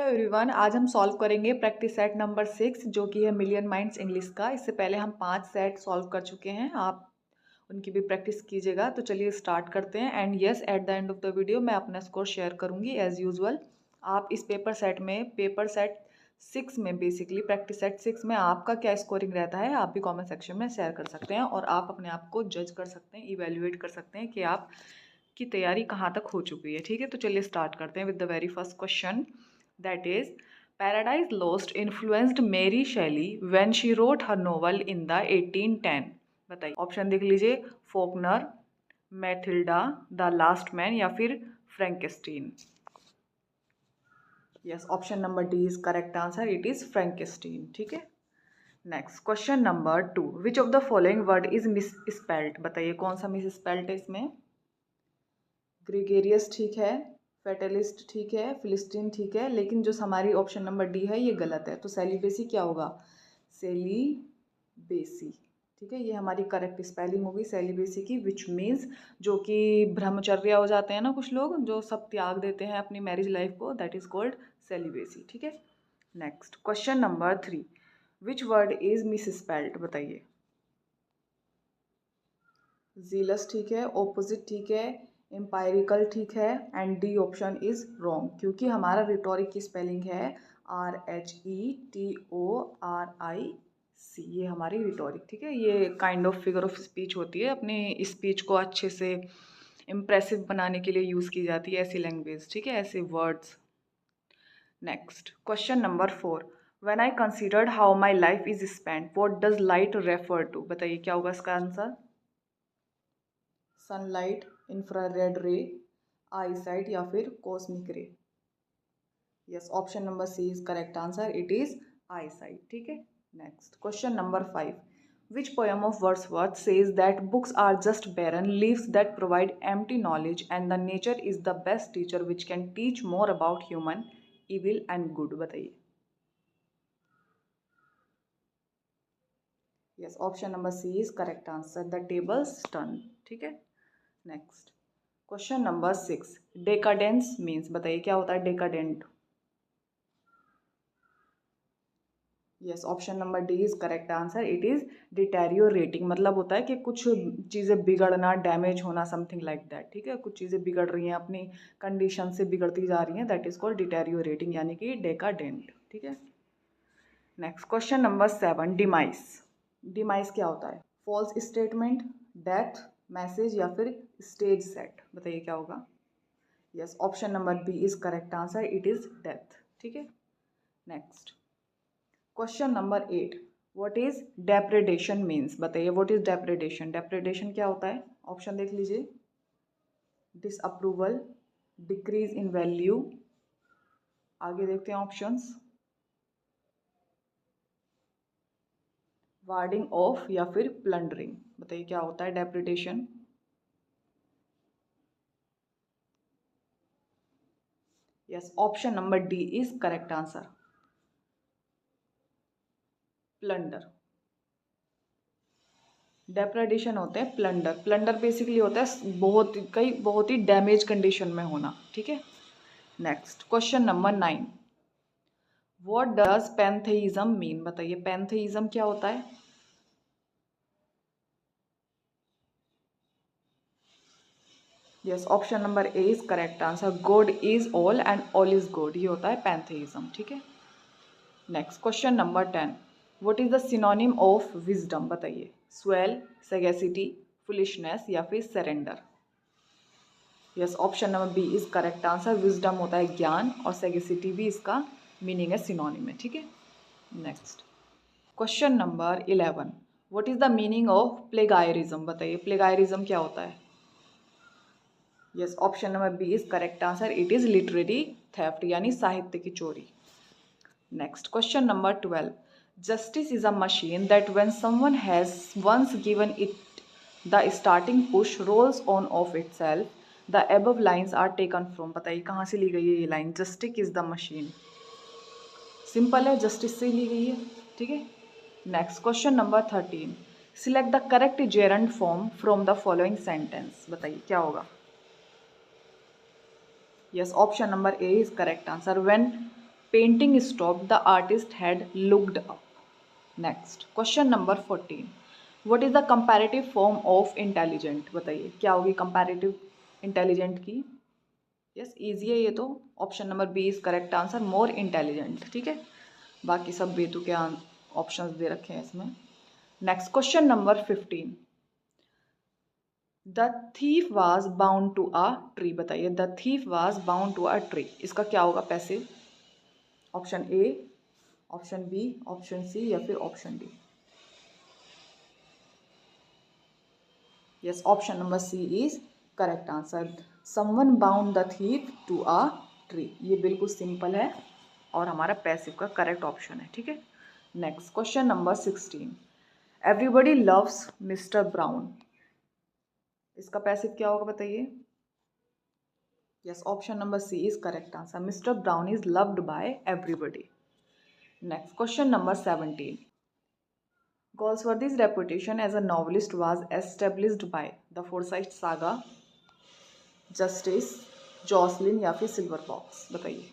Hello everyone, आज हम solve करेंगे प्रैक्टिस सेट नंबर 6 जो कि है मिलियन माइंड्स इंग्लिश का। इससे पहले हम 5 सेट सॉल्व कर चुके हैं। आप उनकी भी प्रैक्टिस कीजिएगा। तो चलिए स्टार्ट करते हैं। And yes, eight the end of the video मैं अपना स्कोर शेयर करूंगी एज यूजुअल। आप इस पेपर सेट 6 में बेसिकली प्रैक्टिस सेट 6 में आपका क्या स्कोरिंग रहता है आप भी कॉमेंट सेक्शन में शेयर कर सकते हैं और आप अपने आप को जज कर सकते हैं, इवेल्युएट कर सकते हैं कि आप की तैयारी कहाँ तक हो चुकी है। ठीक है, तो चलिए स्टार्ट करते हैं with the very first question, that is Paradise Lost influenced Mary Shelley when she wrote her novel in the 1810। बताइए, ऑप्शन देख लीजिए, Faulkner, Mathilda, The Last Man या फिर Frankenstein. Yes, option number D is correct answer, it is Frankenstein. ठीक है, next question number 2, which of the following word is misspelled. बताइए कौन सा मिस स्पेल्ड है इसमें। ग्रेगेरियस ठीक है, फेटलिस्ट ठीक है, फिलिस्टीन ठीक है, लेकिन जो हमारी ऑप्शन नंबर डी है ये गलत है। तो सेलिबेसी क्या होगा, सेलिबेसी। ठीक है, ये हमारी करेक्ट स्पेलिंग होगी सेलिबेसी की, विच मीन्स जो कि ब्रह्मचर्य हो जाते हैं ना कुछ लोग, जो सब त्याग देते हैं अपनी मैरिज लाइफ को, दैट इज कॉल्ड सेलिबेसी। ठीक है, next question number 3, which word is misspelled. बताइए, जीलस ठीक है, ओपोजिट ठीक है, एम्पायरिकल ठीक है, and D option is wrong, क्योंकि हमारा रिटोरिक की स्पेलिंग है RHETORIC। ये हमारी रिटोरिक। ठीक है, ये kind of figure of speech होती है, अपनी स्पीच को अच्छे से इम्प्रेसिव बनाने के लिए यूज़ की जाती है ऐसी लैंग्वेज। ठीक है, ऐसे words. Next question number 4, when I considered how my life is spent what does light refer to. बताइए क्या होगा इसका आंसर। सनलाइट, इंफ्रारेड रे, आई साइट या फिर cosmic ray. Yes, option number C is correct answer, it is eyesight. ठीक है, next question number 5, which poem of Wordsworth says that books are just barren leaves that provide empty knowledge and the nature is the best teacher which can teach more about human evil and good। बताइए। Yes, option number C is correct answer, the tables turn. ठीक है, next question number 6, decadence means. बताइए क्या होता है decadent. Yes, option number D is correct answer, it is deteriorating. मतलब होता है कि कुछ चीज़ें बिगड़ना, डैमेज होना, समथिंग लाइक दैट। ठीक है, कुछ चीज़ें बिगड़ रही हैं, अपनी कंडीशन से बिगड़ती जा रही हैं, दैट इज कॉल्ड डिटेरियोरेटिंग, यानी कि डेकाडेंट। ठीक है, next question number 7, demise. Demise क्या होता है, फॉल्स स्टेटमेंट, डेथ, मैसेज या फिर स्टेज सेट। बताइए क्या होगा। Yes, option number B is correct answer, it is death. ठीक है, next question number 8, what is depredation means. बताइए व्हाट इज डेप्रेडेशन। डेप्रेडेशन क्या होता है, ऑप्शन देख लीजिए, डिसअप्रूवल, डिक्रीज इन वैल्यू, आगे देखते हैं ऑप्शंस, वार्डिंग ऑफ या फिर प्लंडरिंग। बताइए क्या होता है depredation. Yes, option number D is correct answer, plunder. Depredation होते हैं प्लंडर। प्लंडर बेसिकली होता है बहुत ही डैमेज कंडीशन में होना। ठीक है, next question number 9, what does pantheism mean. बताइए पैंथेइज्म क्या होता है। Yes, option number A is correct answer, God is all and all is God, ये होता है पैंथेइज्म। ठीक है, next question number 10, what is the synonym of wisdom. बताइए, स्वेल, सेगेसिटी, फुलिशनेस या फिर surrender. Yes, option number B is correct answer, wisdom होता है ज्ञान और सेगेसिटी भी इसका मीनिंग है, सिनोनिम है। ठीक है, next question number 11, what is the meaning of plagiarism. बताइए प्लेगायरिज्म क्या होता है। Yes, option number B is correct answer, it is literary theft, यानी साहित्य की चोरी। Next question number 12, justice is a machine that when someone has once given it the starting push rolls on of itself, the above lines are taken from. बताइए कहाँ से ली गई है ये line, justice is the machine. Simple है, justice से ली गई है। ठीक है, next question number 13, select the correct gerund form from the following sentence. बताइए क्या होगा। Yes, option number A is correct answer, when painting stop the artist had looked up. Next question number 14, what is the comparative form of intelligent? बताइए क्या होगी comparative intelligent की? Yes easy है ये तो, option number B is correct answer, more intelligent. ठीक है, बाकी सब बेतुके ऑप्शंस दे रखे हैं इसमें। Next question number 15, the thief was bound to a tree. बताइए the thief was bound to a tree, इसका क्या होगा passive? Option A, option B, option C या फिर option D? Yes option number C is correct answer, someone bound the thief to a tree. ये बिल्कुल simple है और हमारा पैसिव का करेक्ट ऑप्शन है। ठीक है, next question number 16, everybody loves Mister Brown, इसका पैसिव क्या होगा बताइए? Yes option number C is correct answer, Mister Brown is loved by everybody. Next question number 17, Galsworthy's reputation as a novelist was established by the Forsyte saga, Justice, Jocelyn या फिर silver box? बताइए।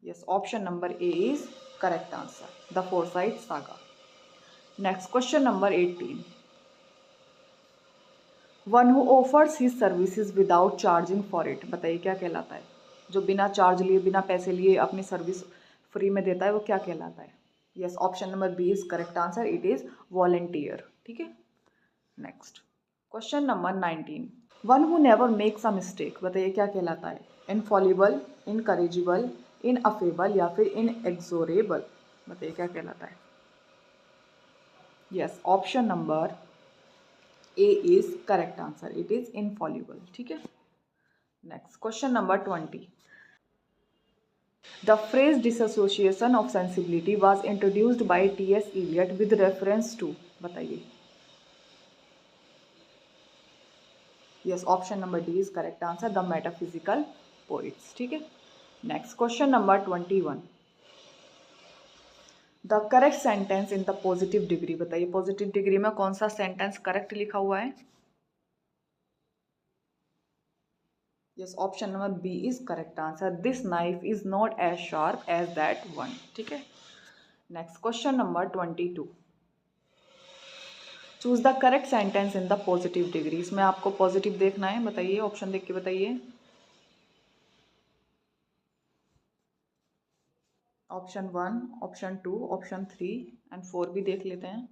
Yes option number A is correct answer, the foresight saga. Next question number 18, one who offers his services without charging for it. बताइए क्या कहलाता है? जो बिना charge लिए बिना पैसे लिए अपनी सर्विस फ्री में देता है वो क्या कहलाता है? Yes option number B is correct answer, it is volunteer. ठीक है, next question number 19, one who never makes a mistake. बताइए क्या कहलाता है? इनफॉलिबल, इनकरेजिबल, इनअफेबल या फिर इनएक्सोरेबल? बताइए क्या कहलाता है? Yes option number A is correct answer, it is infallible. ठीक है, next question number 20, the phrase dissociation of sensibility was introduced by T S. Eliot with reference to. बताइए। Yes option number D is correct answer, the metaphysical poets. ठीक है, next question number 21, the correct sentence in the positive degree. बताइए positive degree में कौन सा sentence correct लिखा हुआ है? Yes option number B is correct answer, this knife is not as sharp as that one. ठीक है, next question number 22, choose the correct sentence in the positive degree. इसमें आपको पॉजिटिव देखना है, बताइए ऑप्शन देख के बताइए। ऑप्शन 1, ऑप्शन 2, ऑप्शन 3 एंड 4 भी देख लेते हैं।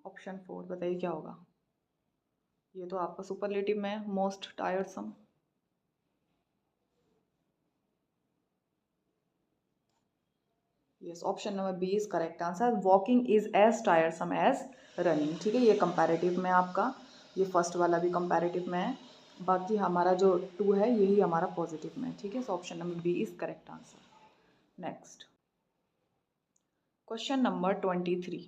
ऑप्शन 4 बताइए क्या होगा? ये तो आपका सुपरलेटिव में है, most tiresome. Yes option number B is correct answer, walking is as tiresome as running. ठीक है, ये कंपैरेटिव में आपका, ये फर्स्ट वाला भी कंपैरेटिव में है, बाकी हमारा जो 2 है यही हमारा पॉजिटिव में। ठीक है, so option number B is correct answer. Next question number 23,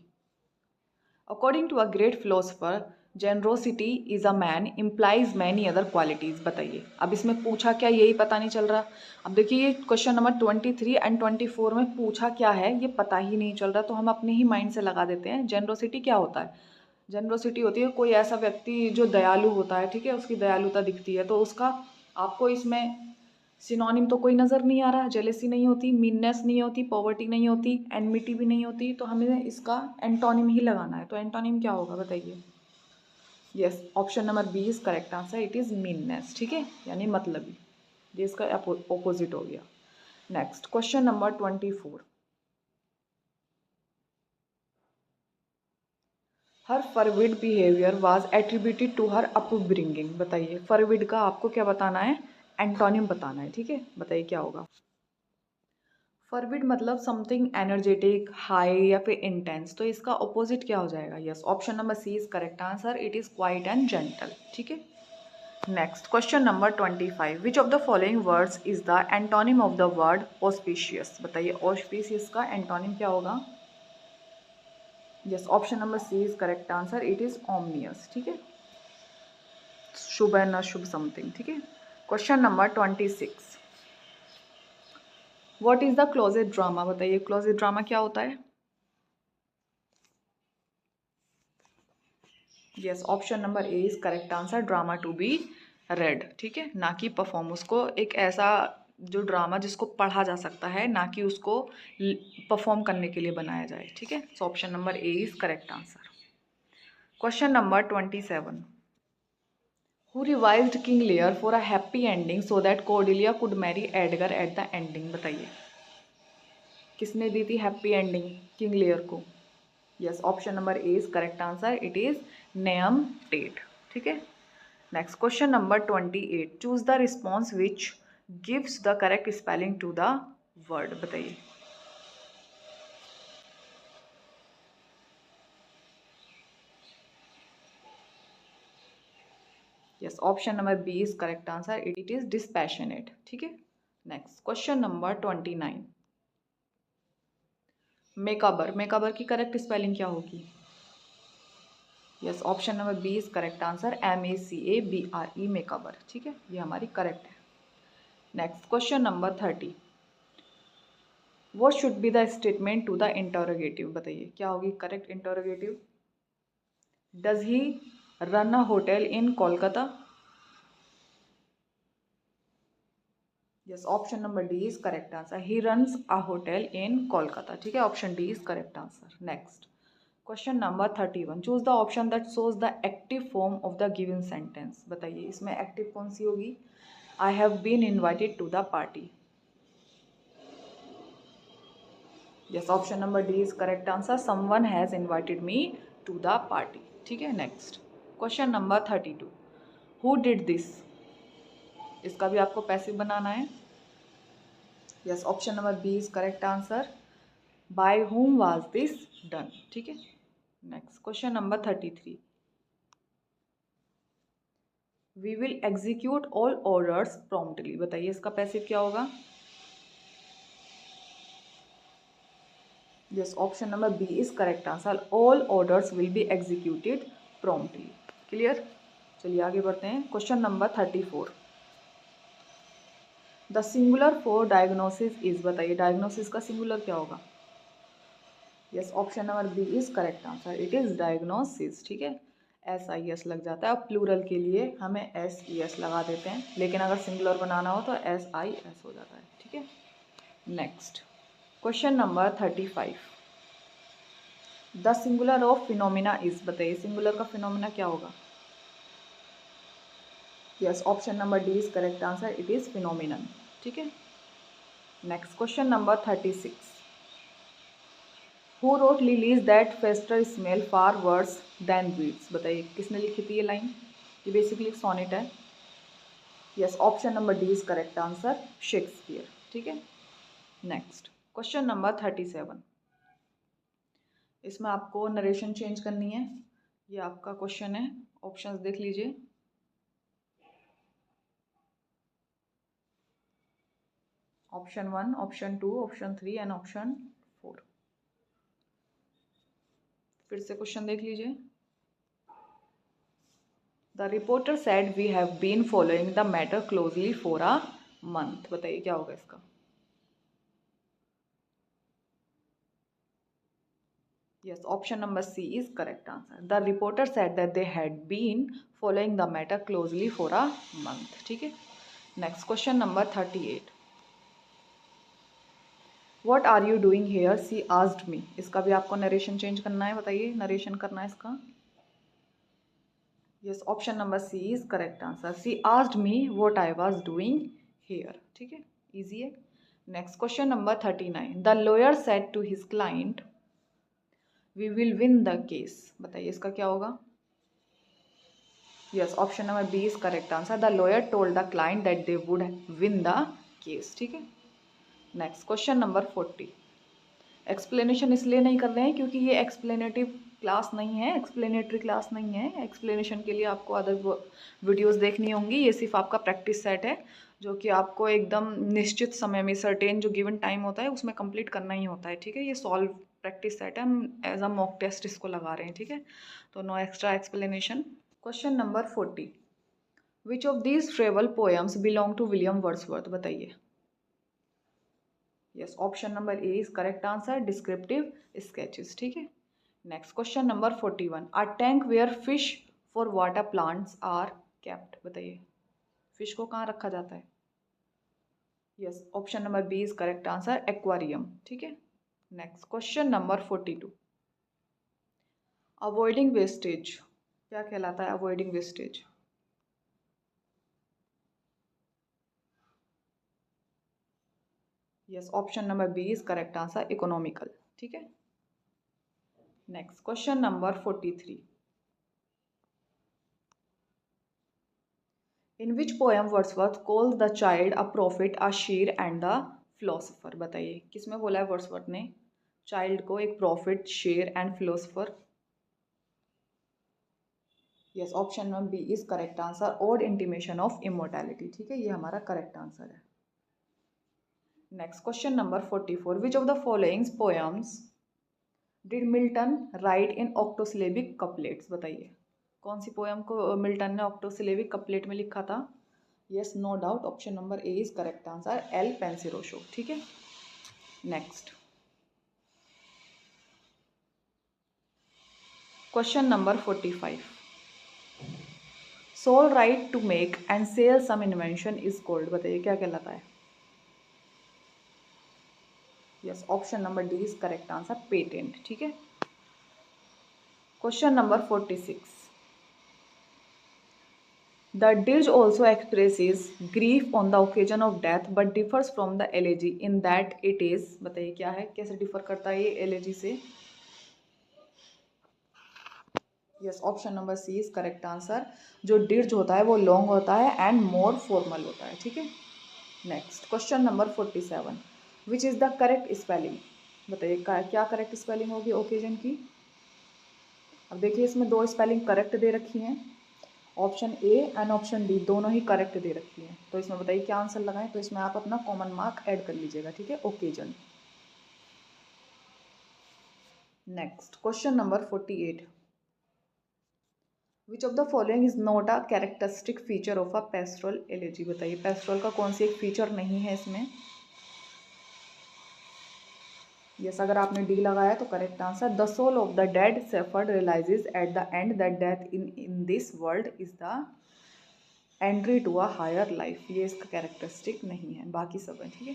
according to a great philosopher generosity is a man implies many other qualities. बताइए। अब इसमें पूछा क्या यही पता नहीं चल रहा। अब देखिए ये क्वेश्चन नंबर 23 एंड 24 में पूछा क्या है ये पता ही नहीं चल रहा, तो हम अपने ही माइंड से लगा देते हैं। जेनरोसिटी क्या होता है? जेनरोसिटी होती है कोई ऐसा व्यक्ति जो दयालु होता है, ठीक है, उसकी दयालुता दिखती है, तो उसका आपको इसमें सिनोनिम तो कोई नज़र नहीं आ रहा। जेलेसी नहीं होती, मीननेस नहीं होती, पॉवर्टी नहीं होती, एनमिटी भी नहीं होती, तो हमें इसका एंटोनिम ही लगाना है। तो एंटोनिम क्या होगा बताइए? Yes option number B is correct answer, it is meanness. ठीक है, यानी मतलबी, ये इसका ऑपोजिट हो गया। Next question number 24, her forward behaviour was attributed to her upbringing. बताइए फॉरविड का आपको क्या बताना है? एंटोनिम बताना है। ठीक है, बताइए क्या होगा? फॉरविड मतलब समथिंग एनर्जेटिक, हाई या फिर इंटेंस, तो इसका ऑपोजिट क्या हो जाएगा? Yes option number C is correct answer, it is quiet and gentle. ठीक है, next question number 25, which of the following words is the antonym of the word auspicious. बताइए ऑस्पिशियस का एंटोनिम क्या होगा? Yes option number C is correct answer, it is ominous. ठीक है, शुभ and अशुभ समथिंग। ठीक है, question number 26, what is the closet drama. बताइए क्लोजेट ड्रामा क्या होता है? Yes option number A is correct answer, drama to be read, ठीक है, ना कि परफॉर्म। उसको एक ऐसा जो ड्रामा जिसको पढ़ा जा सकता है, ना कि उसको परफॉर्म करने के लिए बनाया जाए, ठीक है। So option number A is correct answer. Question number 27, who revised King Lear for a happy ending so that Cordelia could marry Edgar at the ending? बताइए किसने दी थी हैप्पी एंडिंग किंग लेयर को? Yes, option number A is correct answer, it is Nahum Tate, ठीक है। Next question number 28, choose the response which gives the correct spelling to the word? बताइए। Yes, option number B is correct answer, it is dispassionate, ठीक है। Next question number 29, macabre, macabre की correct spelling क्या होगी? Yes, option number B is correct answer, MACABRE, macabre, ठीक है, ये हमारी करेक्ट है। Next question number 30, what should be the statement to the interrogative? बताइए क्या होगी correct interrogative? Does he run a hotel in Kolkata? Yes, option number D is correct answer, he runs a hotel in Kolkata, ठीक है, option D is correct answer. Next question number 31, choose the option that shows the active form of the given sentence? बताइए इसमें active कौन सी होगी? I have been invited to the party. Yes, option number D is correct answer, someone has invited me to the party, ठीक है। Next question number 32, who did this? इसका भी आपको पैसिव बनाना है। Yes, option number B is correct answer, by whom was this done, ठीक है। Next question number 33, we will execute all orders promptly? बताइए इसका पैसिव क्या होगा? Yes, option number B is correct answer, all orders will be executed promptly. Clear? चलिए आगे बढ़ते हैं। Question number 34, the singular for diagnosis is? बताइए diagnosis का सिंगुलर क्या होगा? Yes, option number B is correct answer, it is diagnosis, ठीक है। SIS लग जाता है, और प्लूरल के लिए हमें SES लगा देते हैं, लेकिन अगर सिंगुलर बनाना हो तो SIS हो जाता है, ठीक है। Next question number 35, the singular of phenomena is? बताइए सिंगुलर का फिनोमिना क्या होगा? Yes, option number D is correct answer, it is phenomenon, ठीक है। Next question number 36, who wrote lilies that fester smell far worse than weeds? बताइए किसने लिखी थी ये लाइन? ये बेसिकली एक सोनेट है। Yes, option number D is correct answer, Shakespeare, ठीक है। नेक्स्ट क्वेश्चन नंबर 37, इसमें आपको नरेशन चेंज करनी है, ये आपका क्वेश्चन है। ऑप्शंस देख लीजिए। Option 1, option 2, option 3 and option 4। फिर से क्वेश्चन देख लीजिए। The reporter said we have been following the matter closely for a month? बताइए क्या होगा इसका? Yes, option number C is correct answer, the reporter said that they had been following the matter closely for a month, ठीक है। Next question number 38, what are you doing here she asked मी? इसका भी आपको narration change करना है, बताइए narration करना है इसका। Yes, option number C is correct answer, she asked me what I was doing here, ठीक है, इजी है। Next question number 39, the lawyer said to his client we will win the case? बताइए इसका क्या होगा? Yes, option number B is correct answer, the lawyer told the client that they would win the case, ठीक है। Next question number 40, explanation इसलिए नहीं कर रहे हैं क्योंकि ये एक्सप्लेनेटिव क्लास नहीं है, एक्सप्लेनेटरी क्लास नहीं है। एक्सप्लेनेशन के लिए आपको अदर वीडियोस देखनी होंगी, ये सिर्फ आपका प्रैक्टिस सेट है जो कि आपको एकदम निश्चित समय में, सर्टेन जो गिवन टाइम होता है उसमें कंप्लीट करना ही होता है, ठीक है। ये सॉल्व प्रैक्टिस सेट है, हम एज अ मॉक टेस्ट इसको लगा रहे हैं, ठीक है, तो no extra explanation. Question number 40, which of these travel poems belong to William Wordsworth? बताइए। Yes, option number A is correct answer, descriptive sketches, ठीक है। Next question number 41, a tank where fish for water plants are kept? बताइए। Fish को कहाँ रखा जाता है? Yes, option number B is correct answer, aquarium. ठीक है, next question number 42। Avoiding wastage क्या कहलाता है? Avoiding wastage. Yes, option number B is correct answer, economical. ठीक है, next question number 43। In which poem Wordsworth calls the child a prophet, a seer and the philosopher? बताइए किसमें बोला है Wordsworth ने चाइल्ड को एक prophet, seer and philosopher? Yes, option number B is correct answer, ode intimation of immortality. ठीक है, ये हमारा करेक्ट आंसर है। Next question number 44। Which of the following poems did Milton write in octosyllabic couplets? बताइए कौन सी poem को Milton ने ऑक्टोसिलेबिक couplet में लिखा था? Yes, no doubt, option number A is correct answer, il penseroso. ठीक है, next question number 45। Sole right to make and sell some invention is called? बताइए क्या कहलाता है? Yes, option number D is correct answer, patent. ठीक है, question number 46। The dirge also expresses grief on the occasion of death but differs from the elegy in that it is? बताइए क्या है, कैसे डिफर करता है ये एलेजी से? Yes, option number C is correct answer, जो डिज होता है वो लॉन्ग होता है एंड मोर फॉर्मल होता है। ठीक है, next question number 47। Which is the correct spelling? बताइए क्या करेक्ट स्पेलिंग होगी ओकेजन की? अब देखिए इसमें दो स्पेलिंग करेक्ट दे रखी हैं, option A and option D दोनों ही करेक्ट दे रखी हैं। तो इसमें बताइए क्या आंसर लगाएं? तो इसमें आप अपना कॉमन मार्क ऐड कर लीजिएगा। ठीक है, occasion. Next question number 48। Which of the following is not a characteristic feature of a पेस्ट्रल allergy? बताइए पेस्ट्रल का कौन सी एक फीचर नहीं है इसमें? यस, अगर आपने डी लगाया तो correct answer, the soul of the dead shepherd realises at the end that death in this world is the entry to a higher life. ये इसका कैरेक्टरिस्टिक नहीं है, बाकी सब है। ठीक है,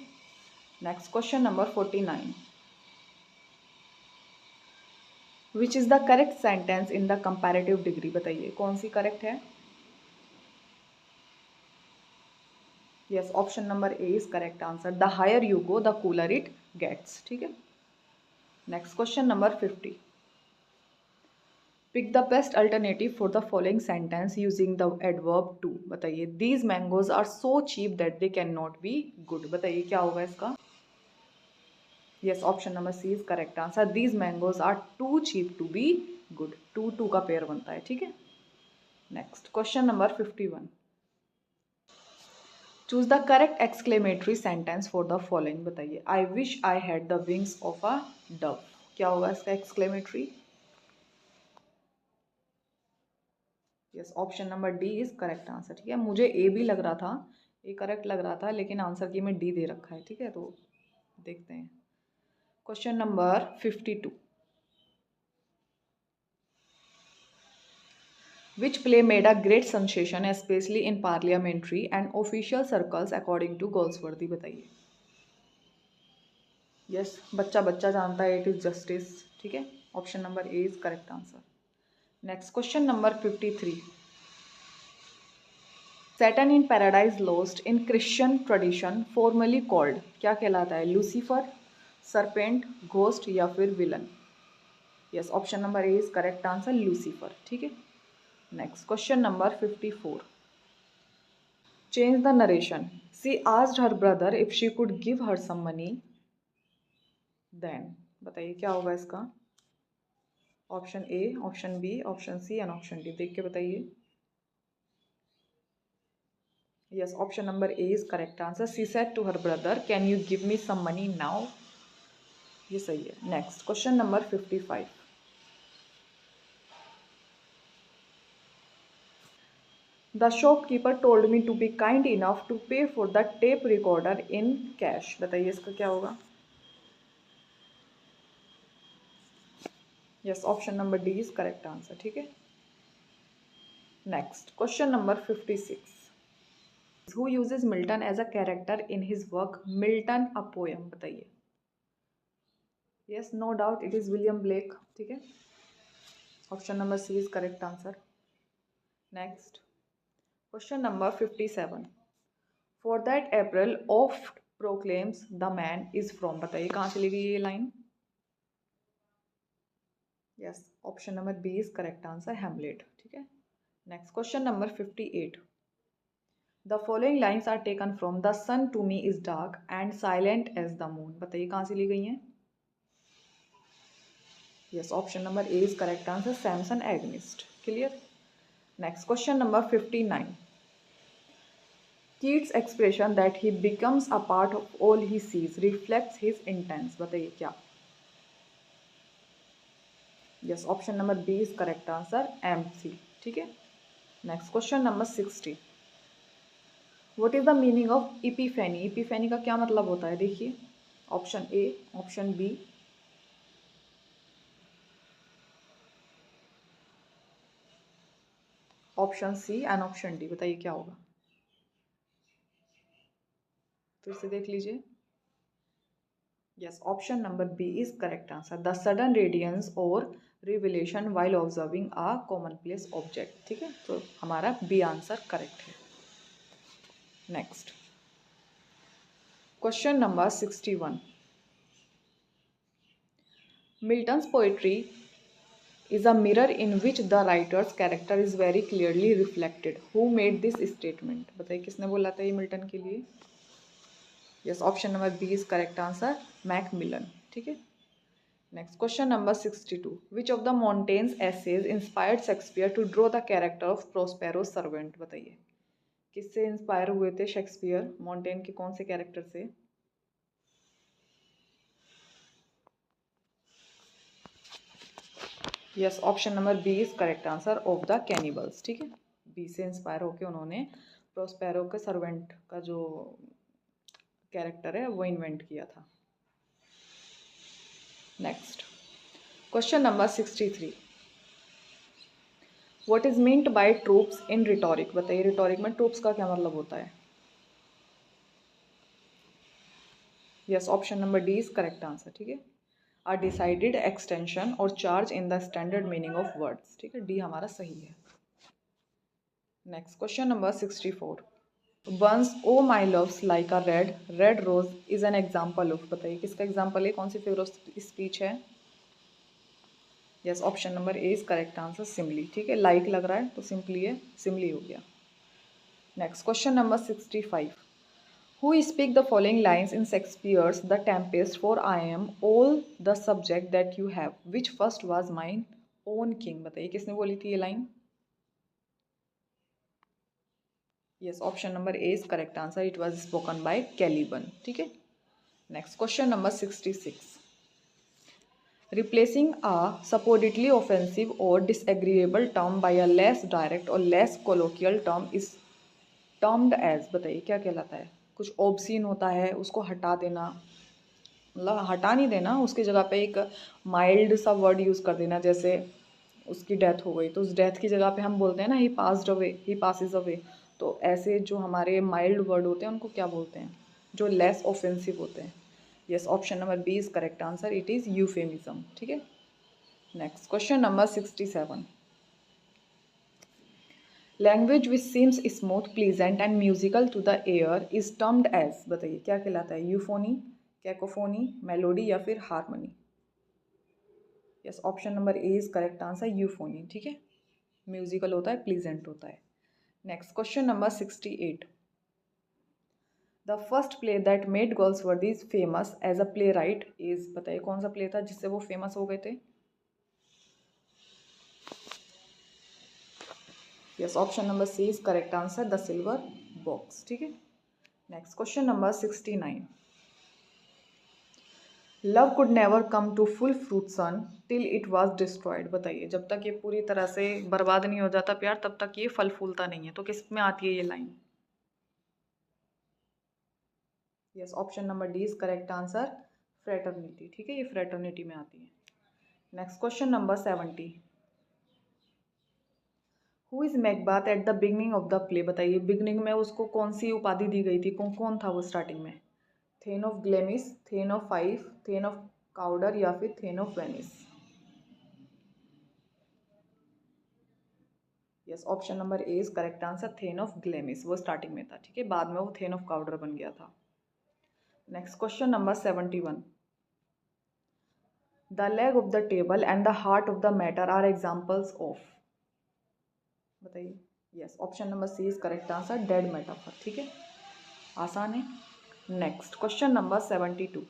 next question number 49। Which is the correct sentence in the comparative degree? बताइए कौन सी करेक्ट है? Yes, option number A is correct answer, the higher you go the cooler it gets. ठीक है, next question number 50। Pick the best alternative for the following sentence using the adverb too? बताइए these mangoes are so cheap that they can not be good. बताइए क्या होगा इसका? Yes, option number C is correct answer, these mangoes are too cheap to be good. Too to का pair बनता है। ठीक है, next question number 51। Choose the correct exclamatory sentence for the following? बताइए I wish I had the wings of a dove. क्या होगा इसका exclamatory? Yes, option number D is correct answer. ठीक है, मुझे ए भी लग रहा था, ए करेक्ट लग रहा था, लेकिन आंसर की में डी दे रखा है। ठीक है, तो देखते हैं question number 52। Which play made a great sensation specially in parliamentary and official circles according to Galsworthy? बताइए। यस, बच्चा बच्चा जानता है, इट इज जस्टिस। ठीक है, option number A is correct answer. Next question number 53। Satan in Paradise Lost in Christian tradition formally called? क्या कहलाता है? लूसीफर, सरपेंट, घोस्ट या फिर villain? Yes, option number A is correct answer, Lucifer. ठीक है, next question number 54। Change the narration, she asked her brother if she could give her some money then? बताइए क्या होगा इसका? Option A, option B, option C and option D, देख के बताइए। Yes, option number A is correct answer, she said to her brother can you give me some money now? ये सही है। Next question number 55। The shopkeeper told me to be kind enough to pay for the tape recorder in cash. बताइए इसका क्या होगा? Yes, option number D is correct answer. ठीक है, next question number 56। Who uses Milton as a character in his work Milton a poem, बताइए। Yes, no doubt it is William Blake, ठीक है। Option number C is correct answer. Next question number 57, for that apparel oft proclaims the man is from, बताइए कहाँ से ली गई ये line. Yes, option number B is correct answer, Hamlet, ठीक है। Next question number 58, the following lines are taken from the sun to me is dark and silent as the moon, बताइए कहाँ से ली गई हैं। Yes, option number A is correct answer, Samson Agonistes, clear. Next question number 59, Keats' expression that he becomes a part of all he sees reflects his intents, बताइए क्या। Yes, option number B is correct answer, empathy, ठीक है। Next question number 60, what is the meaning of epiphany, epiphany का क्या मतलब होता है, देखिए। Option A, option B, option C and option D, बताइए क्या होगा। फिर से देख लीजिए। Yes, option number B is correct answer, the sudden radiance और revelation while observing a common place object, ठीक है। तो हमारा बी आंसर करेक्ट है। Next question number 61, Milton's poetry is a mirror in which the writer's character is very clearly reflected. Who made this statement? बताइए किसने बोला था ये मिल्टन के लिए। Yes, option number B is correct answer, Macmillan, ठीक है। Next question number 62, which of the Montaigne's essays inspired Shakespeare to draw the character of Prospero servant, बताइए किससे इंस्पायर हुए थे शेक्सपियर, मॉन्टेन के कौन से कैरेक्टर से। Yes, option number B is correct answer, of the cannibals, ठीक है। बी से इंस्पायर होकर उन्होंने प्रोस्पेरो के सर्वेंट का जो कैरेक्टर है वो इन्वेंट किया था। Next question number 63, what is meant by tropes in rhetoric, बताइए रिटोरिक में ट्रूप्स का क्या मतलब होता है। Yes, option number D is correct answer, ठीक है। A decided extension or charge in the standard meaning of words, ठीक है, डी हमारा सही है। Next question number 64, once O my love's like a red red rose is an example of, बताइए किसका example है, कौन सी फिगर स्पीच है। Yes, option number A is correct answer, simile, ठीक है। लाइक लग रहा है तो सिंपली है, सिमली हो गया। Next question number 65, who speak the following lines in Shakespeare's the Tempest for I am all the subject that you have which first was mine own king, बताइए किसने बोली थी ये line. Yes, option number A is correct answer, it was spoken by Caliban, ठीक है। Next question number 66, replacing a supposedly offensive or disagreeable term by a less direct or less colloquial term is termed as, बताइए क्या कहलाता है। कुछ obscene होता है उसको हटा देना, मतलब हटा नहीं देना, उसकी जगह पे एक माइल्ड सा वर्ड यूज़ कर देना, जैसे उसकी डेथ हो गई तो उस डेथ की जगह पे हम बोलते हैं ना ही पास्ड अवे, ही पासिस अवे। तो ऐसे जो हमारे माइल्ड वर्ड होते हैं उनको क्या बोलते हैं, जो लेस ऑफेंसिव होते हैं। Yes, option number B is correct answer, it is euphemism, ठीक है। Next question number 67, language which seems smooth pleasant and musical to the air is termed as, बताइए क्या कहलाता है, यूफोनी, कैकोफोनी, मेलोडी या फिर harmony. Yes, option number A is correct answer, euphony, ठीक है। म्यूजिकल होता है, प्लीजेंट होता है। Next question number 68, the first play that made Galsworthy famous as a playwright is, बताइए कौन सा प्ले था जिससे वो फेमस हो गए थे। Yes, option number C is correct answer, the silver box, ठीक है। Next question number 69, love could never come to full fruition till it was destroyed, बताइए जब तक ये पूरी तरह से बर्बाद नहीं हो जाता प्यार तब तक ये फल फूलता नहीं है, तो किस में आती है ये line. Yes, option number D is correct answer, fraternity, ठीक है, ये फ्रेटर्निटी में आती है। Next question number 70, who is Macbeth at the beginning of the play, बताइए बिगनिंग में उसको कौन सी उपाधि दी गई थी, कौन था वो स्टार्टिंग में? Thane of Glamis, thane of Fife, thane of Cawdor या फिर thane of Venice? Yes, option number A is correct answer, thane of Glamis. वो स्टार्टिंग में था, ठीक है, बाद में वो थेन ऑफ काउडर बन गया था। Next question number 71। The leg of the table and the heart of the matter are examples of, बताइए। Yes, option number C is correct answer, dead metaphor, ठीक है, आसान है। Next question number 72।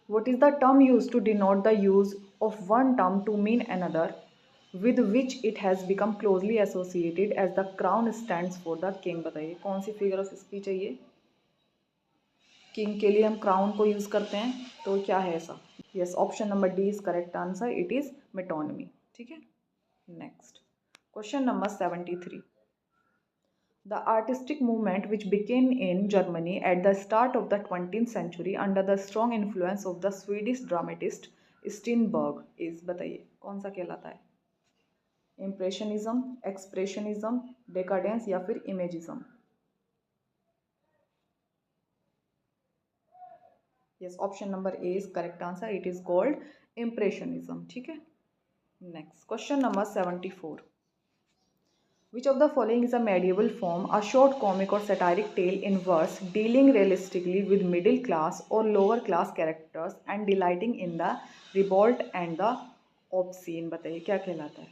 What is the term used to denote the use of one term to mean another, with which it has become closely associated as the crown stands for the king? बताइए कौन सी figure of speech है ये? King के लिए हम crown को use करते हैं, तो क्या है ऐसा? Yes, option number D is correct answer, it is metonymy, ठीक है। Next question number 73। The artistic movement which began in Germany at the start of the 20th century under the strong influence of the Swedish dramatist Strindberg is, बताइए कौन सा कहलाता है? Impressionism, expressionism, डेकाडेंस या फिर imagism? Yes, option number A is correct answer, it is called impressionism, ठीक है। Next question number 74। Which of the following is a medieval form, a short comic or satiric tale in verse dealing realistically with middle class or lower class characters and delighting in the ribald and the obscene? बताइए क्या कहलाता है?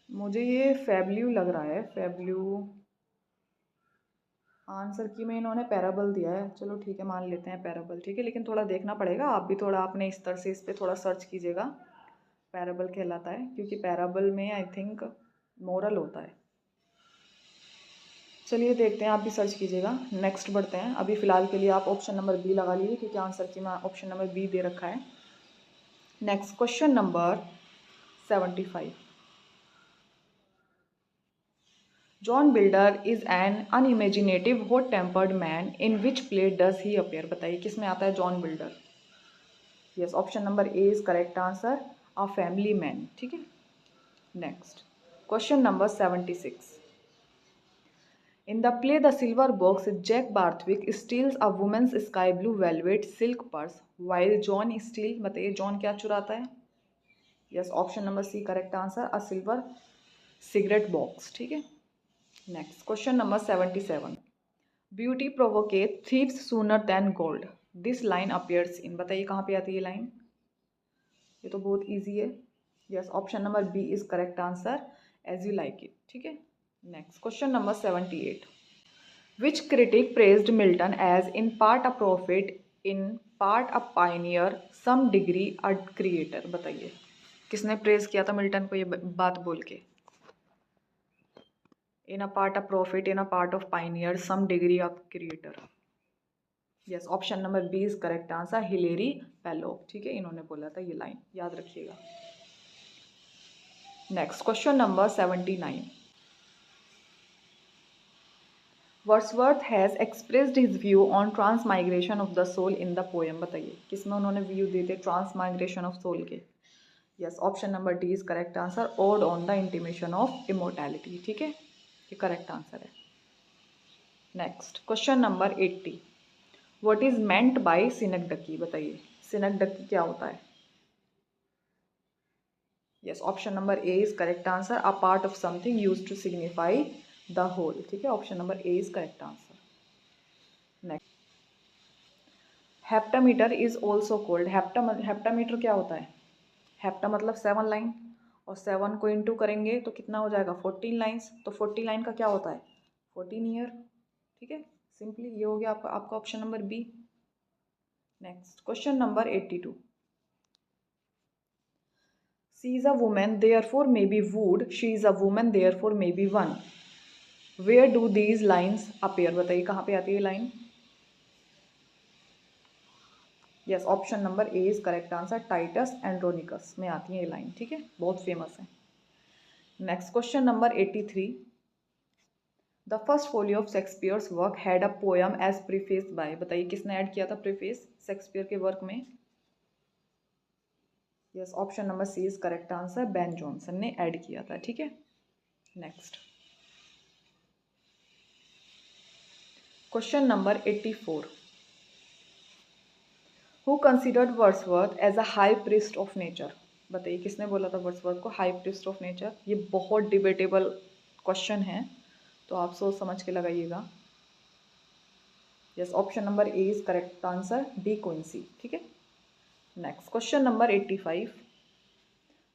मुझे ये फैब्ल्यू लग रहा है, फैब्ल्यू। Answer की में इन्होंने पैराबल दिया है, चलो ठीक है मान लेते हैं पैराबल, ठीक है, लेकिन थोड़ा देखना पड़ेगा, आप भी थोड़ा अपने स्तर से इस पर थोड़ा सर्च कीजिएगा। पैराबल कहलाता है क्योंकि पैराबल में आई थिंक मोरल होता है। चलिए देखते हैं, आप भी सर्च कीजिएगा। नेक्स्ट बढ़ते हैं, अभी फ़िलहाल के लिए आप ऑप्शन नंबर बी लगा लीजिए क्योंकि आंसर की में ऑप्शन नंबर बी दे रखा है। Next question number 75। John builder is an unimaginative hot tempered man in which play does he appear? बताइए किस में आता है John builder? Yes, option number A is correct answer, a family man, ठीक है। Next question number 76। In the play The Silver Box, Jack Barthwick steals a woman's sky blue velvet silk purse while John steals, बताइए John क्या चुराता है? Yes, option number C correct answer, a silver cigarette box, ठीक है। Next question number 77। Beauty provoketh thieves sooner than gold, this line appears in, बताइए कहाँ पे आती है ये लाइन? ये तो बहुत ईजी है। Yes, option number B is correct answer, as you like it, ठीक है। Next question number 78। Which critic praised Milton as in part a prophet, in part a pioneer, some degree a creator? बताइए किसने praise किया था Milton को ये बात बोल के? In a part a prophet, in a part of pioneer, some degree of creator. Yes, option number B is correct answer, Hilaire Belloc, ठीक है, इन्होंने बोला था ये लाइन, याद रखिएगा। Next question number 79। Wordsworth has expressed his view on transmigration of the soul in the poem, बताइए किसमें उन्होंने व्यू दिए थे ट्रांसमाइग्रेशन ऑफ सोल के? Yes, option number D is correct answer, ode on the intimation of immortality, ठीक है, ये correct answer है। Next question number 80। What is meant by synecdoche, बताइए सिनकडकी क्या होता है? Yes, option number A is correct answer, a part of something used to signify the whole, ठीक है, option number A is correct answer. Next, heptameter is also called, heptameter क्या होता है? Hepta मतलब 7 लाइन, और 7 को इंटू करेंगे तो कितना हो जाएगा? 14 लाइन्स, तो 40 लाइन का क्या होता है? 14 ईयर, ठीक है, सिंपली ये हो गया आपका option number B. Next question number 82। She is a woman therefore may be wooed, she is a woman therefore may be won, where do these lines appear? बताइए कहाँ पे आती है line? Yes, option number A is correct answer, Titus Andronicus में आती है ये line, ठीक है, बहुत फेमस है। Next question number 83। The first folio of Shakespeare's work had a poem as preface by, बताइए किसने ऐड किया था प्रीफेस शेक्सपियर के वर्क में? Yes, option number C is correct answer, Ben Jonson ने ऐड किया था। ठीक है, next question number 84। Who considered Wordsworth as a high priest of nature, बताइए किसने बोला था वर्ड्सवर्थ को हाई प्रीस्ट ऑफ नेचर? ये बहुत डिबेटेबल क्वेश्चन है, तो आप सोच समझ के लगाइएगा। Yes, option number A is correct answer, De Quincey. ठीक है, next question number 85।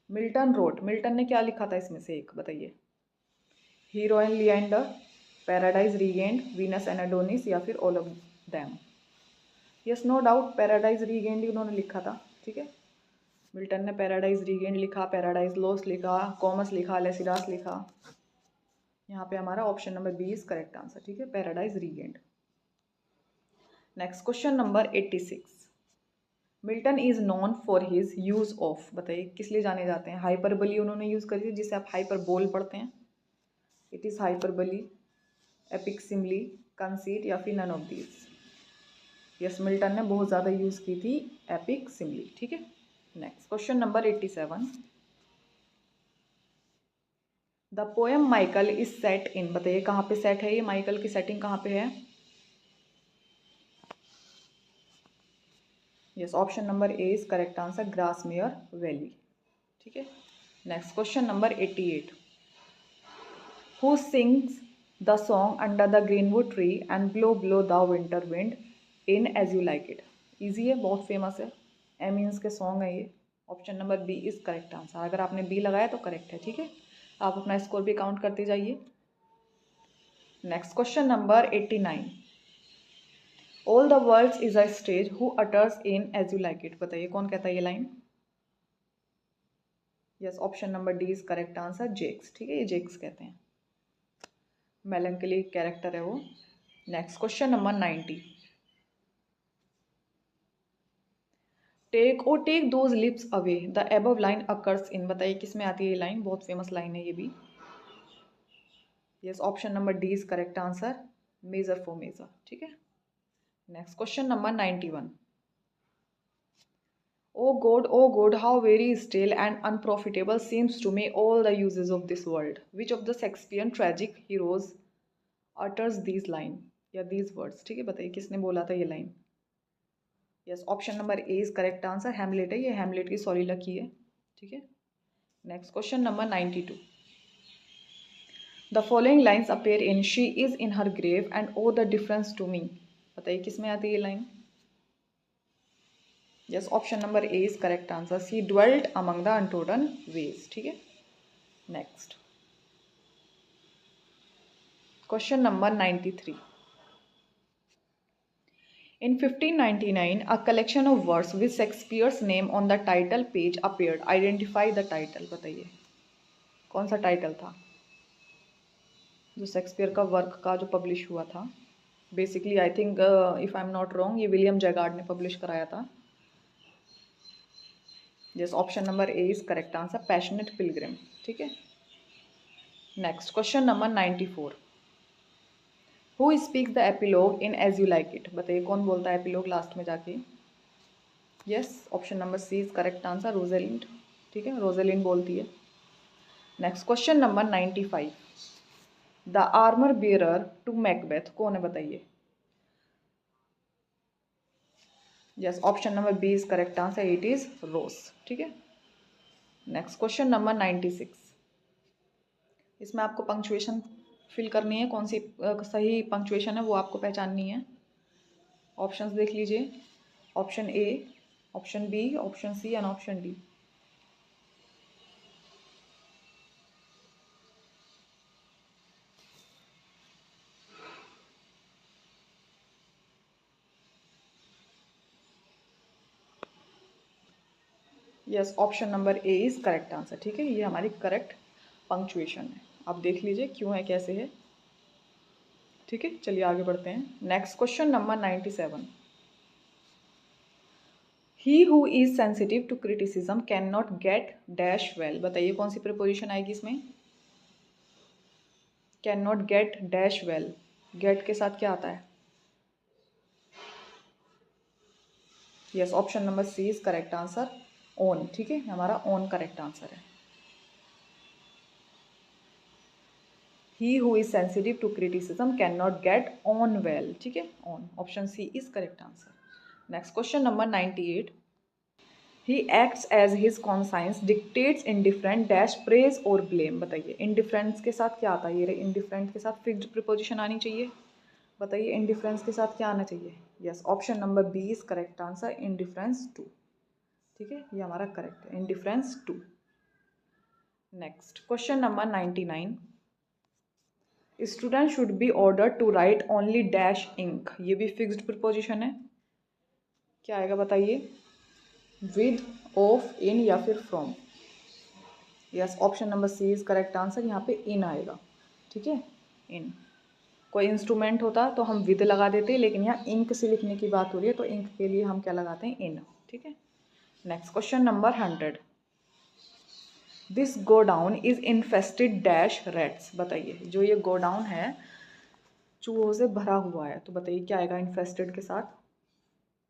Milton wrote, Milton ने क्या लिखा था इसमें से एक बताइए? Hero and Leander, Paradise Regained, Venus and Adonis, या फिर all of them? Yes, no doubt Paradise Regained ही उन्होंने लिखा था। ठीक है, मिल्टन ने पैराडाइज रीगेंड लिखा, पैराडाइज लॉस्ट लिखा, कॉमस लिखा, लेसिडास लिखा। यहाँ पे हमारा option number B is correct answer. ठीक है, Paradise Regained. Next question number 86। Milton is known for his use of, बताइए किस लिए जाने जाते हैं? हाइपरबली उन्होंने यूज करी थी, जिसे आप हाइपरबोल पढ़ते हैं। It is hyperbole, epic simile, conceit, या फिर none of these? Yes, Milton ने बहुत ज़्यादा यूज़ की थी एपिक सिमली। ठीक है, next question number 87। The poem Michael is set in, बताइए कहाँ पे सेट है ये? माइकल की सेटिंग कहाँ पे है? Yes, option number A is correct answer, Grasmere valley. ठीक है, next question number 88। Who sings the song under the greenwood tree and blow blow the winter wind in as you like it? Easy है, बहुत famous है, Amiens के song है ये। Option number B is correct answer. अगर आपने B लगाया तो करेक्ट है। ठीक है, आप अपना स्कोर भी काउंट करते जाइए। Next question number 89। All the worlds is a stage who utters in as you like it, बताइए कौन कहता है ये line? Yes, option number D is correct answer, Jaques. ठीक है, ये जेक्स कहते हैं, मेलंकली कैरेक्टर है वो। Next question number 90। Take those lips away the above line occurs in, बताइए किस में आती है ये लाइन? बहुत फेमस लाइन है ये भी। Yes, option number D is correct answer, Measure for Measure. ठीक है, next question number 91। O God how very still and unprofitable seems to me all the uses of this world, which of the Shakespearean tragic heroes utters these line या these words? ठीक है, बताइए किसने बोला था ये line? Yes, option number A is correct answer, Hamlet है ये, हैमलेट की सॉलिलकी है। ठीक है, next question number 92। The following lines appear in she is in her grave and oh the difference to me, बताइए किस में आती है ये line? Yes, option number A is correct answer, she dwelt among the untrodden ways. ठीक है, next question number 93। In 1599, a collection of verse with Shakespeare's name on the title page appeared. Identify the title, बताइए कौन सा title था जो Shakespeare का work का जो पब्लिश हुआ था? Basically I think if I am not wrong ये विलियम जैगार्ड ने पब्लिश कराया था। Yes, option number A is correct answer, passionate pilgrim. ठीक है, next question number 94। Who speaks the epilogue in as you like it, बताइए कौन बोलता है एपिलॉग लास्ट में जाके? Yes, option number C is correct answer, Rosalind. ठीक है, रोजेलिंड बोलती है। Next question number 95। The armour bearer to Macbeth कौन है, बताइए? Yes, option number B is correct answer, it is Ross. ठीक है, नेक्स्ट क्वेश्चन नंबर 96। इसमें आपको पंक्चुएशन फिल करनी है, कौन सी सही पंक्चुएशन है वो आपको पहचाननी है। ऑप्शंस देख लीजिए, option A, option B, option C and option D. Yes, option number A is correct answer. ठीक है, ये हमारी करेक्ट पंक्चुएशन है, आप देख लीजिए क्यों है कैसे है। ठीक है, चलिए आगे बढ़ते हैं। Next question number 97। He who is sensitive to criticism can not get dash well, बताइए कौन सी प्रिपोजिशन आएगी इसमें? Can not get dash well, get के साथ क्या आता है? Yes, option number C is correct answer, on. ठीक है, हमारा ओन करेक्ट आंसर है। He who is sensitive to criticism can not get on well. ठीक है, on, option C is correct answer. Next question number 98। He acts as his conscience dictates indifferent dash praise और blame. बताइए indifference के साथ क्या आता है? ये इनडिफरेंट के साथ फिक्स्ड प्रीपोजिशन आनी चाहिए। बताइए इनडिफरेंस के साथ क्या आना चाहिए? Yes, option number B is correct answer, indifference to. ठीक है, ये हमारा करेक्ट है, indifference to. Next question number 99। Student should be order to write only dash ink. ये भी फिक्स्ड प्रीपोजिशन है, क्या आएगा बताइए? विद, ऑफ, इन या फिर from. Yes, option number C is correct answer, यहाँ पे इन आएगा। ठीक है, इन। कोई इंस्ट्रूमेंट होता तो हम विद लगा देते, लेकिन यहाँ इंक से लिखने की बात हो रही है तो इंक के लिए हम क्या लगाते हैं? इन। ठीक है, next question number 100। This godown is infested dash rates. बताइए जो ये गोडाउन है चूहों से भरा हुआ है, तो बताइए क्या आएगा इन्फेस्टेड के साथ?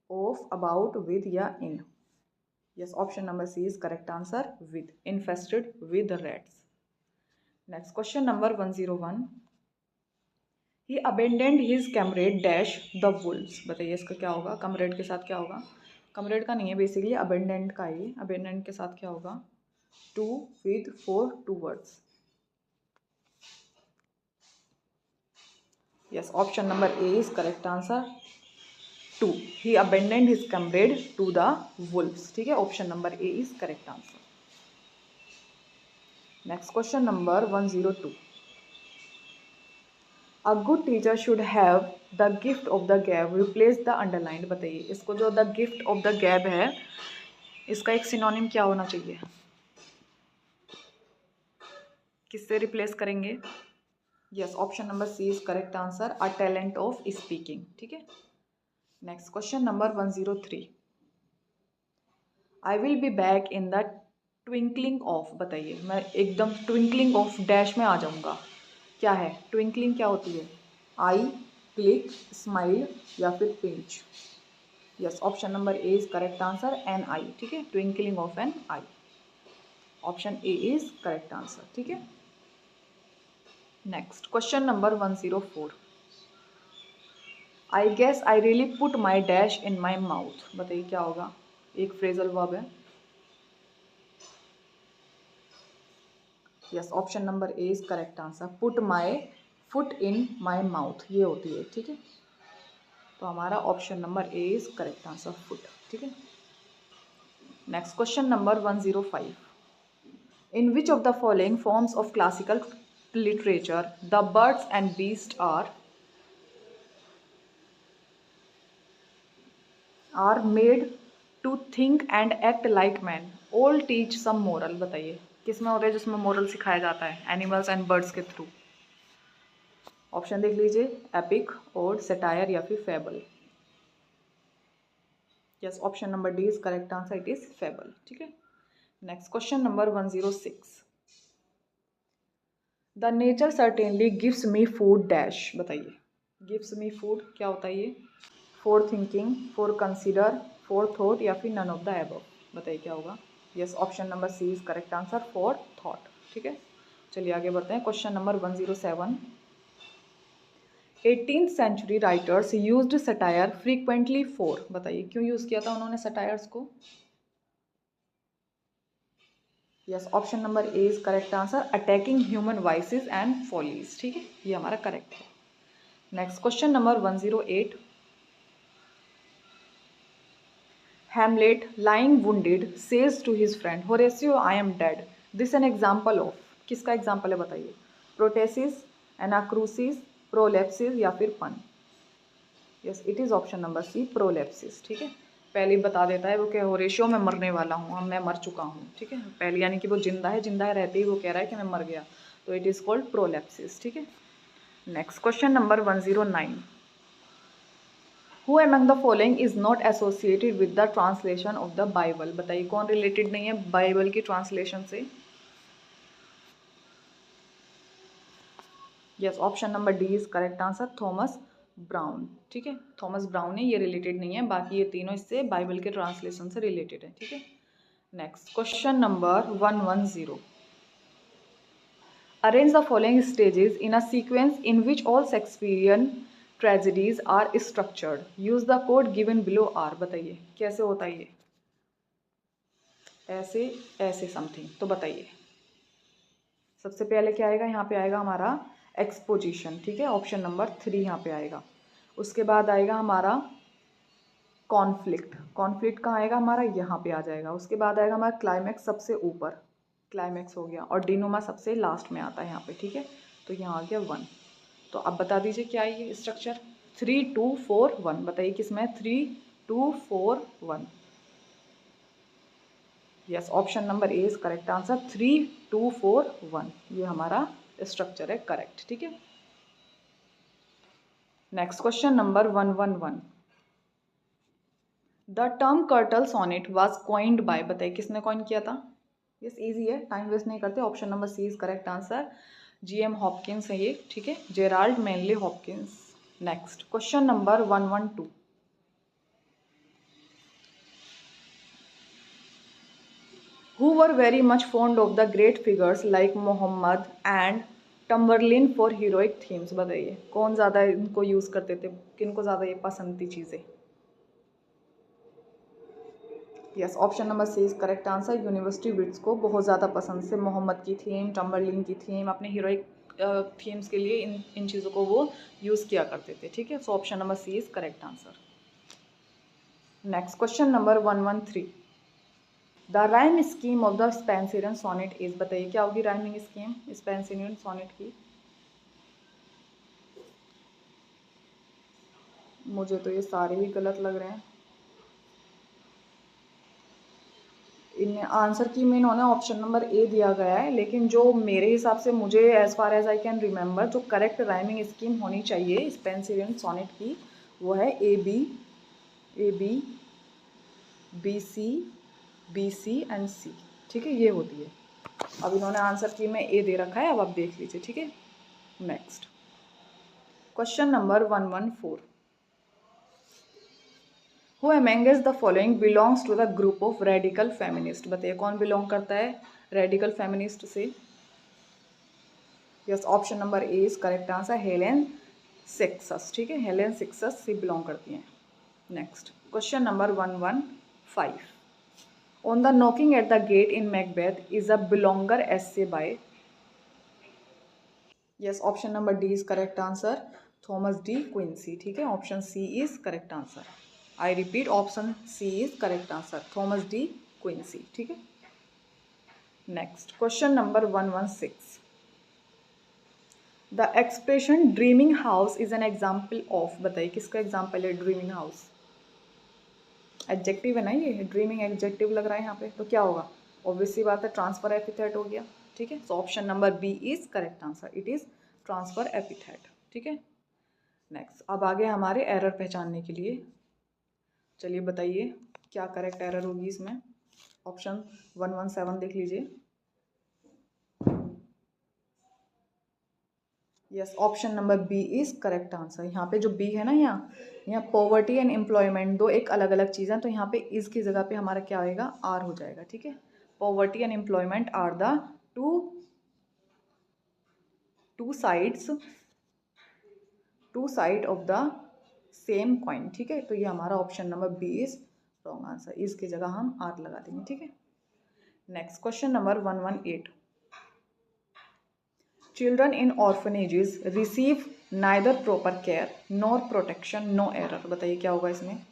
ऑफ, अबाउट, विद या in. Yes, option number C is correct answer, with, infested with rats. Next question number 101। He abandoned his comrade dash the wolves. बताइए इसका क्या होगा? कमरेड के साथ क्या होगा? कमरेड का नहीं है बेसिकली, अबेंडेंट का है। अबेंडेंट के साथ क्या होगा? To, with, for, towards. Yes, option number A is correct answer, to. He abandoned his comrade to the wolves. ठीक है, option number A is correct answer. Next question number 102। A good teacher should have the gift of the gab replace the underlined. बताइए इसको जो the gift of the गैब है इसका एक synonym क्या होना चाहिए? किससे रिप्लेस करेंगे? Yes, option number C is correct answer, a talent of speaking. ठीक है, next question number 103। I will be back in the twinkling of. बताइए मैं एकदम ट्विंकलिंग ऑफ डैश में आ जाऊंगा, क्या है? ट्विंकलिंग क्या होती है? आई, क्लिक, स्माइल या फिर pinch. Yes, option number A is correct answer, an eye. ठीक है, twinkling of an eye, option A is correct answer. ठीक है, next question number 104। I guess I really put my dash in my mouth. बताइए क्या होगा? एक phrasal verb है। Yes, option number A is correct answer, put my foot in my mouth, ये होती है। ठीक है, तो हमारा option number A is correct answer, foot. ठीक है, next question number 105। In which of the following forms of classical literature the birds and beast are made to think and act like man all teach some moral. बताइए किस में होता है जिसमें moral सिखाया जाता है एनिमल्स एंड बर्ड्स के थ्रू? ऑप्शन देख लीजिए, एपिक, ओड, सटायर या फिर fable. Yes, option number D is correct answer, it is fable. ठीक है, next question number 106। The nature certainly gives me food dash. बताइए गिव्स मी फूड क्या होता है ये? For thinking, for consider, for thought या फिर नन ऑफ द एबव। बताइए क्या होगा? Yes, option number C is correct answer, for thought. ठीक है, चलिए आगे बढ़ते हैं। Question number 107। 18th century writers used satire frequently for. बताइए क्यों यूज किया था उन्होंने सटायर्स को? Yes, option number A is correct answer, attacking human vices and follies. ठीक है, ये हमारा करेक्ट है। Next question number 108। Hamlet, lying wounded, says to his friend Horatio, I am dead. This an example of, किसका example है बताइए? Prothesis, anacrusis, prolepsis या फिर pun? Yes, it is option number C, prolepsis. ठीक है, पहले ही बता देता है वो कि होरेशियो मैं मरने वाला हूँ, अब मैं मर चुका हूँ। ठीक है, पहले यानी कि वो जिंदा है, जिंदा है रहते ही वो कह रहा है कि मैं मर गया, तो इट इज कॉल्ड प्रोलेप्सिस। ठीक है, next question number 109। Who among the following is not associated with the translation of the Bible? बताइए कौन रिलेटेड नहीं है बाइबल की ट्रांसलेशन से? Yes, option number D is correct answer, Thomas brown. ठीक है, थॉमस ब्राउन है, ये रिलेटेड नहीं है, बाकी ये तीनों इससे बाइबल के ट्रांसलेशन से रिलेटेड है। ठीक है, next question number 110। Arrange the following stages in a sequence in which all Shakespearean tragedies are structured, use the code given below are. बताइए कैसे होता है ये, ऐसे ऐसे समथिंग, तो बताइए। सबसे पहले क्या आएगा, यहाँ पे आएगा हमारा एक्सपोजिशन। ठीक है, ऑप्शन नंबर 3 यहाँ पे आएगा। उसके बाद आएगा हमारा कॉन्फ्लिक्ट। कॉन्फ्लिक्ट कहाँ आएगा हमारा, यहाँ पे आ जाएगा। उसके बाद आएगा हमारा क्लाइमैक्स, सबसे ऊपर क्लाइमैक्स हो गया, और डिनोमा सबसे लास्ट में आता है यहाँ पे। ठीक है, तो यहाँ आ गया 1। तो अब बता दीजिए क्या है ये स्ट्रक्चर। 3 2 4 1, बताइए किसमें 3 2 4 1। Yes, option number A is correct answer, 3 2 4 1, ये हमारा स्ट्रक्चर है करेक्ट। ठीक है, next question number 111। The term curtal sonnet was coined by, बताइए किसने कॉइन किया था। यस, इजी है, टाइम वेस्ट नहीं करते, option number C is correct answer, GM Hopkins है ये। ठीक है, Gerard Manley Hopkins. Next question number 112। who were very much fond of the great figures like Mohammed and Tamburlaine for heroic themes. बताइए कौन ज़्यादा इनको यूज़ करते थे, किनको ज़्यादा ये पसंद थी चीज़ें। Yes, option number C is correct answer, university wits को बहुत ज़्यादा पसंद से मोहम्मद की थीम, टम्बरलिन की थीम, अपने हीरोइक थीम्स के लिए इन चीज़ों को वो यूज़ किया करते थे। ठीक है, so option number C is correct answer. Next question number 113। The rhyme scheme of the Spenserian sonnet is, बताइए क्या होगी राइमिंग स्कीम स्पेंसरियन सोनेट की। मुझे तो ये सारे ही गलत लग रहे हैं। इनमें आंसर की में इन्होंने ऑप्शन नंबर ए दिया गया है, लेकिन जो मेरे हिसाब से, मुझे as far as I can remember, जो करेक्ट राइमिंग स्कीम होनी चाहिए स्पेंसरियन सोनेट की, वो है A B B C and C. ठीक है, ये होती है। अब इन्होंने आंसर की में ए दे रखा है, अब आप देख लीजिए। ठीक है, next question number 114। Who amongst the following belongs to the group of radical feminist. बताइए कौन बिलोंग करता है रेडिकल फेमिनिस्ट से। Yes, option number A is correct answer, Helene Cixous. ठीक है, हेलेन सेक्सस से बिलोंग करती हैं। Next question number 115। On the knocking at the gate in Macbeth is a belonger essay by. Yes, option number D is correct answer, Thomas De Quincey. ठीक है, option C is correct answer. I repeat, option C is correct answer, Thomas De Quincey. ठीक है, next question number 116। The expression dreaming house is an example of, बताइए किसका example है dreaming house. Adjective है ना ये, ड्रीमिंग एडजेक्टिव लग रहा है यहाँ पे, तो क्या होगा, ऑब्वियस सी बात है ट्रांसफर एपिथेट हो गया। ठीक है, so option number B is correct answer, it is transfer epithet. ठीक है, नेक्स्ट अब आगे हमारे एरर पहचानने के लिए, चलिए बताइए क्या करेक्ट एरर होगी इसमें। ऑप्शन 117 देख लीजिए। Yes, option number B is correct answer. यहाँ पे जो बी है ना, यहाँ पॉवर्टी एंड एम्प्लॉयमेंट दो एक अलग अलग चीज़ें, तो यहाँ पे इज की जगह पे हमारा क्या आएगा, आर हो जाएगा। ठीक है, poverty and employment are the two side of the same coin. ठीक है, तो ये हमारा option number B is wrong answer, is की जगह हम आर लगा देंगे। ठीक है, next question number 118। Children in orphanages receive neither proper care nor protection, no error। बताइए क्या होगा इसमें।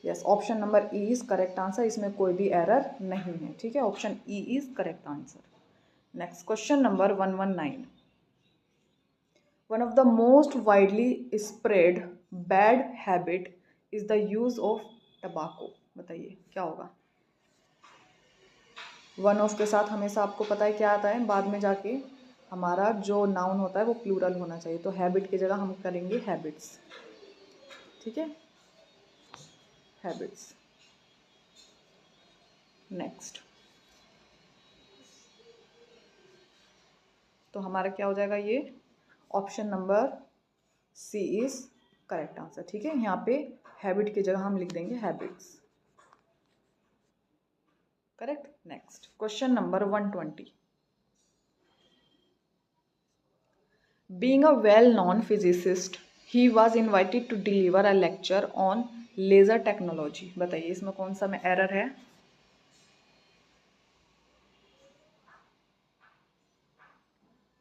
Yes, option number E is correct answer, इसमें कोई भी एरर नहीं है। ठीक है, option E is correct answer. Next question number 119। One of the most widely spread bad habit is the use of टबाको। बताइए क्या होगा। वन ऑफ के साथ हमेशा आपको पता है क्या आता है, बाद में जाके हमारा जो नाउन होता है वो प्लूरल होना चाहिए, तो हैबिट की जगह हम करेंगे हैबिट्स। ठीक है, हैबिट्स। नेक्स्ट तो हमारा क्या हो जाएगा, ये option number C is correct answer. ठीक है, यहाँ पे हैबिट की जगह हम लिख देंगे habits. Correct. Next question number 120। Being a well-known physicist, he was invited to deliver a lecture on laser technology. बताइए इसमें कौन सा में एरर है?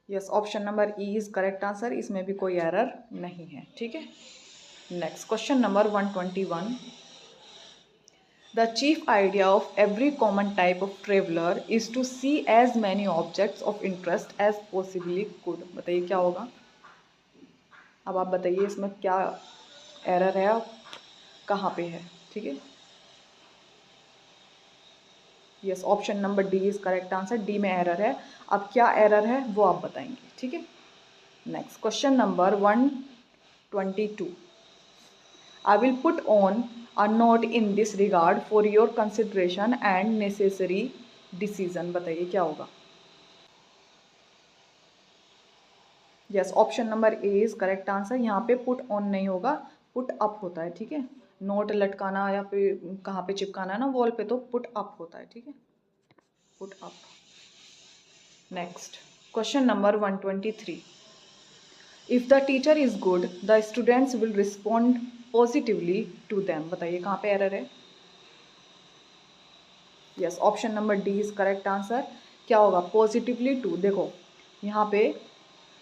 Yes, option number E is correct answer, इसमें भी कोई एरर नहीं है। ठीक है, next question number 121। The chief idea of every common type of traveler is to see as many objects of interest as possibly could. बताइए क्या होगा? अब आप बताइए इसमें क्या एरर है, कहाँ पे है? ठीक है, yes, option number D is correct answer, D में एरर है। अब क्या एरर है वो आप बताएंगे। ठीक है, next question number 122। I will put on a note in this regard for your consideration and necessary decision. बताइए क्या होगा? Yes, option number A is correct answer. यहाँ पे पुट ऑन नहीं होगा, पुट अप होता है। ठीक है, नोट लटकाना या फिर कहाँ पे चिपकाना है ना वॉल पे, तो पुट अप होता है। ठीक है, put up. Next question number 123। If the teacher is good the students will respond positively to them. बताइए कहाँ पे एरर है? Yes, option number D is correct answer. क्या होगा? Positively to. देखो यहाँ पे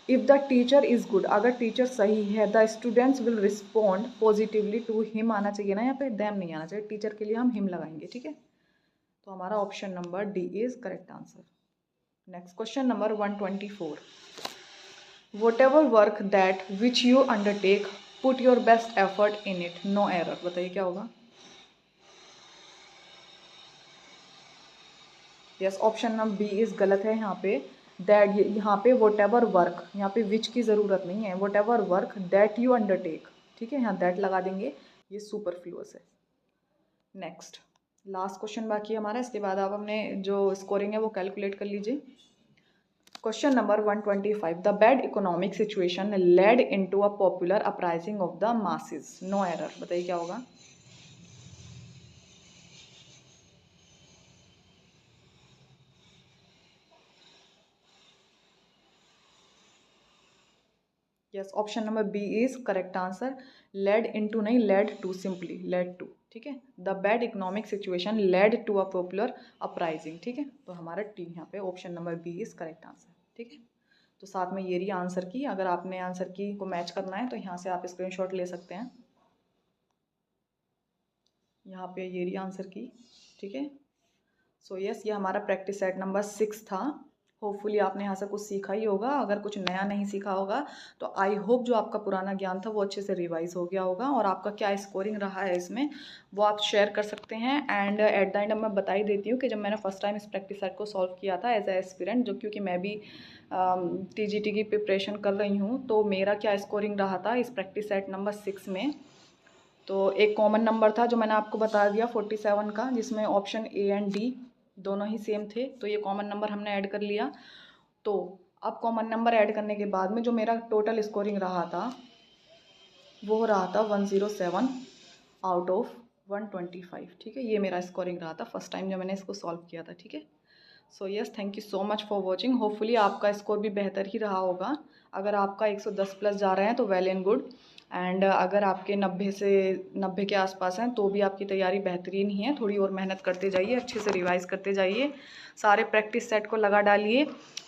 if the teacher is good, अगर टीचर सही है, the students will respond positively to him आना चाहिए ना, यहाँ पे देम नहीं आना चाहिए, टीचर के लिए हम हिम लगाएंगे। ठीक है, तो हमारा option number D is correct answer. Next question number 124। Whatever work that which you undertake put your best effort in it, no error. बताइए क्या होगा? Yes, option number B is गलत है। यहाँ पे दैट, यहाँ पे वट एवर वर्क, यहाँ पे विच की ज़रूरत नहीं है, what ever work that you undertake. ठीक है, यहाँ दैट लगा देंगे, ये सुपरफ्लुअस है। नेक्स्ट लास्ट क्वेश्चन बाकी है हमारा, इसके बाद आप अपने जो स्कोरिंग है वो कैलकुलेट कर लीजिए। Question number 125। The bad economic situation led into a popular uprising of the masses, no error. बताइए क्या होगा? Yes, option number B is correct answer. Led into नहीं, led to, simply led to. ठीक है, the bad economic situation led to a popular uprising. ठीक है, तो हमारा टी यहाँ पे option number B is correct answer. ठीक है, तो साथ में ये रही आंसर की, अगर आपने आंसर की को मैच करना है तो यहाँ से आप स्क्रीनशॉट ले सकते हैं। यहाँ पे ये रही आंसर की। ठीक है, सो यस, ये हमारा प्रैक्टिस सेट नंबर 6 था। होपफुली आपने यहाँ से कुछ सीखा ही होगा। अगर कुछ नया नहीं सीखा होगा तो आई होप जो आपका पुराना ज्ञान था वो अच्छे से रिवाइज हो गया होगा, और आपका क्या स्कोरिंग रहा है इसमें वो आप शेयर कर सकते हैं। एंड एट द एंड अब मैं बता ही देती हूँ कि जब मैंने फर्स्ट टाइम इस प्रैक्टिस सेट को सॉल्व किया था एज ए एस्पिरेंट, जो क्योंकि मैं भी TGT की प्रिपरेशन कर रही हूँ, तो मेरा क्या स्कोरिंग रहा था इस प्रैक्टिस सेट नंबर 6 में। तो एक कॉमन नंबर था जो मैंने आपको बता दिया 47 का, जिसमें ऑप्शन ए एंड डी दोनों ही सेम थे, तो ये कॉमन नंबर हमने ऐड कर लिया। तो अब कॉमन नंबर ऐड करने के बाद में जो मेरा टोटल स्कोरिंग रहा था वो रहा था 107 आउट ऑफ 125। ठीक है, ये मेरा स्कोरिंग रहा था फर्स्ट टाइम जब मैंने इसको सॉल्व किया था। ठीक है, so yes, thank you so much for watching. Hopefully आपका स्कोर भी बेहतर ही रहा होगा। अगर आपका 110 प्लस जा रहे हैं तो वेल एंड गुड, एंड अगर आपके 90 के आसपास हैं तो भी आपकी तैयारी बेहतरीन ही है। थोड़ी और मेहनत करते जाइए, अच्छे से रिवाइज करते जाइए, सारे प्रैक्टिस सेट को लगा डालिए।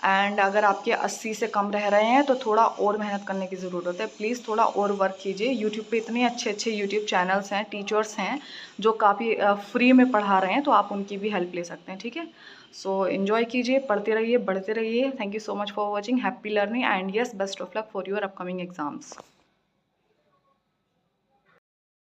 एंड अगर आपके 80 से कम रह रहे हैं तो थोड़ा और मेहनत करने की ज़रूरत है। प्लीज़ थोड़ा और वर्क कीजिए। यूट्यूब पे इतने अच्छे अच्छे यूट्यूब चैनल्स हैं, टीचर्स हैं जो काफ़ी फ्री में पढ़ा रहे हैं, तो आप उनकी भी हेल्प ले सकते हैं। ठीक है, सो एंजॉय कीजिए, पढ़ते रहिए, बढ़ते रहिए। Thank you so much for watching. Happy learning and yes, best of luck for your upcoming exams.